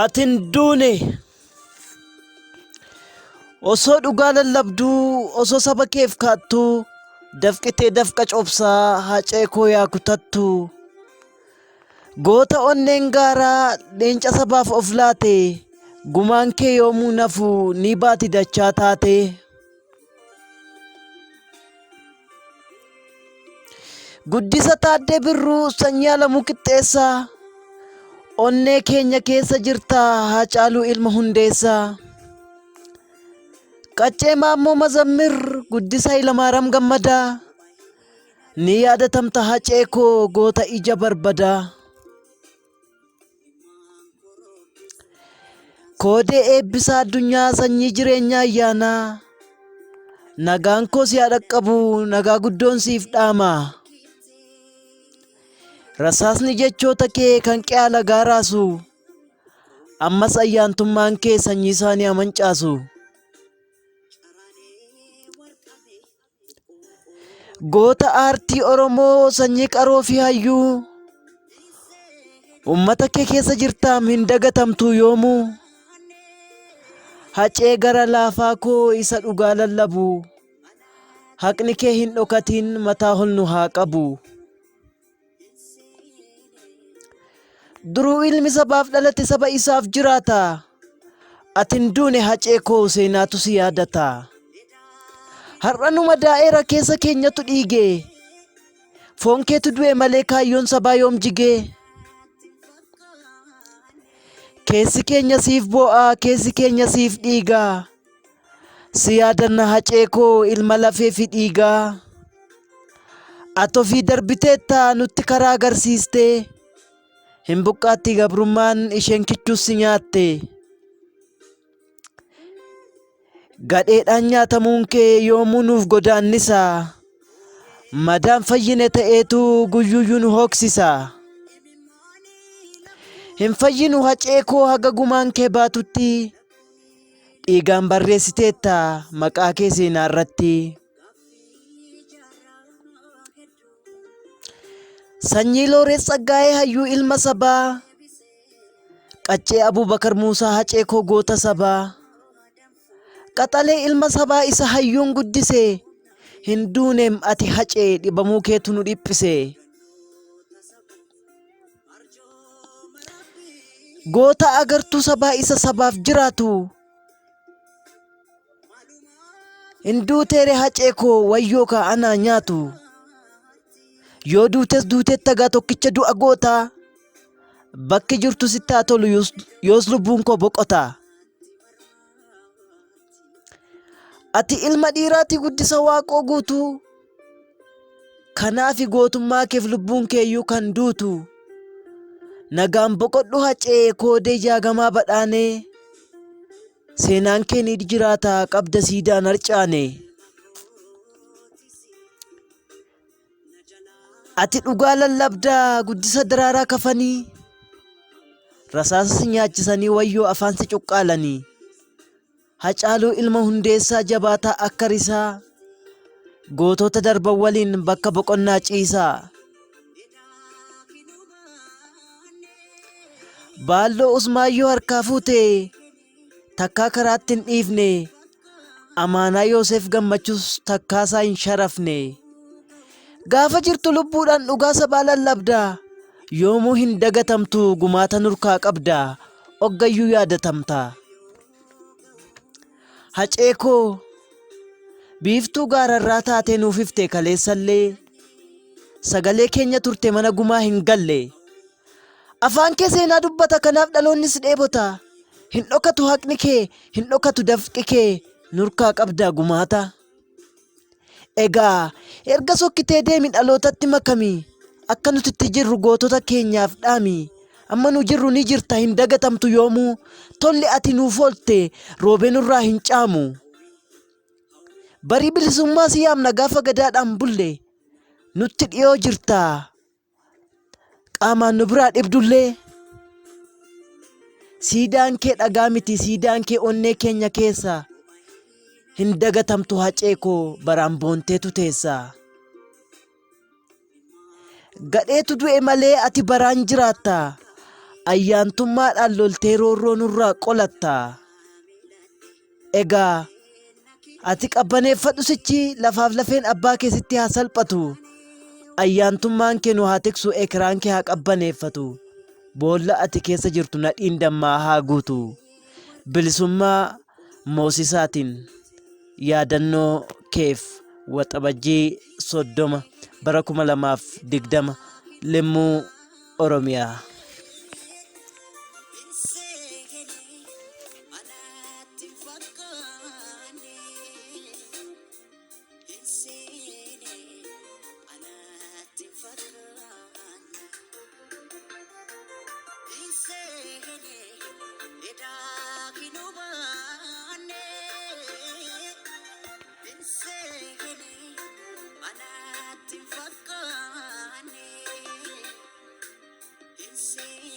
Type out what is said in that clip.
Atin duune osoo dhugaa lallabduu osoo saba keef kaattuu dafqitee dafqa cobsaa hacee koo yaa kutattu goota onneen gaaraa leenca sabaaf of laate gumaan kee yoomuu nafu ni baati dachaa taate. Guddisa Taaddee Birruu sanyii Alamuu Qixxeessaa onnee keenya keessa jirta Haacaaluu Ilma Hundeessaa. Qaccee Maammoo Mazammir Guddisa Hayilamaariyaam Gammadaa ni yaadatamta hacee koo goota ija barbadaa. Koodee Eebbisaa Addunyaa sanyii jireenyaa ayyaanaa nagaan koo si haa dhaqqabu nagaa guddoon siif dhaama. Rasaasni jechoota kee kan qe'aa lagaa raasu ammas ayyaantummaan kee sanyii isaanii amancaasu. Goota aartii Oromoo sanyii qaroo fi hayyuu ummata kee keessa jirtaam hin dagatamtu yoomuu. Hacee gara laafaa koo isa dhugaa lallabu haqni kee hin dhokatin mataa ol nu haa qabu. Duruu ilmi sabaaf dhalate saba isaaf jiraata atin duune hacee koo seenaatu si yaadata. Har'a numa daa'era keessa keenyatu dhiige foon keetu du'e malee kaayyoon sabaa yoom jige. Keessi keenya siif boo'a keessi keenya siif dhiiga si yaadanna hacee koo ilma lafee fi dhiigaa. Ati ofii darbiteetta nutti karaa agarsiiste hin buqqaatti gabrummaan isheen kichus si nyaatte. Gadheedhaan nyaatamuun kee yoomuu nuuf godaannisa madaan fayyine ta'eetu guyyuyyuu nu hooksisa. Hin fayyinu hacee koo haga gumaan kee baatutti dhiigaan barreessiteetta maqaa kee seenaa irratti. Sanyii Looreet Tsaggaayee hayyuu ilma sabaa Qaccee Abuubakar Muusaa hacee koo goota sabaa. Qaxalee ilma sabaa isa hayyuun guddise hin duuneem ati hacee dhibamuu keetu nu dhiphise. Goota agartuu sabaa isa sabaaf jiraatu hin duuteere hacee koo wayyoo kaa anaa nyaatu. Yoo duutes duuteetta gaa tokkicha du'a goota bakki jirtu sitti haa tolu yoos lubbuun koo boqota. Ati ilma dhiiraati guddisa waaqoo guutu kanaafi gootummaa keef lubbuun keeyyuu kan duutu. Nagaan boqodhu hacee koodee jaagamaa badhaanee seenaan kee ni jiraata qabda siidaan harcaane. Ati dhugaa lallabdaa guddisa daraaraa kafanii rasaasa si nyaachisanii wayyoo afaan si cuqqaalanii. Hacaaluu Ilma Hundeessaa jabaataa akka risaa gootota darban waliin bakka boqonnaa ciisaa. Baalloo Usmaayyoo harkaa fuute takkaa karaatti hin dhiifne amaanaa Yoosef Gammachuus takkaasaa hin sharafne. Gaafa jirtu lubbuudhaan dhugaa sabaa lallabdaa yoomuu hin dagatamtu gumaata nurkaa qabda oggayyuu yaadatamta. Hacee koo biiftuu gaararraa taatee nuuf ifte kaleessallee sagalee keenya turte mana gumaa hin galle. Afaan kee seenaa dubbata kanaaf dhaloonnis dheebota hin dhokatu haqni kee hin dhokatu dafqi kee nurkaa qabda gumaata. Egaa erga sokkitee deemi dhalootatti makami akka nuti itti jirru gootota keenyaaf dhaami. Amma nu jirru ni jirta hin dagatamtu yoomuu tolli ati nuuf oolte roobee nurraa hin caamu. Barii bilisummaa si yaamna gaafa gadaadhaan bulle nutti dhiyoo jirta qaamaan nu biraa dhibdullee. Siidaan kee dhagaa miti siidaan kee onnee keenya keessa hin dagatamtu hacee koo baraan boonteetu teessa. Gadheetu du'e malee ati baraan jiraatta ayyaantummaadhaan loltee roorroo nurraa qolatta. Egaa ati qabbaneeffadhu sichi lafaaf lafeen abbaa keessitti haa salphatu. Ayyaantummaan kee nu haa tiksu ekiraan kee haa qabbaneeffatu. Boolla ati keessa jirtu nadhiin dammaa haa guutu. Bilisummaa Moosisaatiin yaadannoo keef waxabajjii 30 bara 2020 Limmuu Oromiyaa. See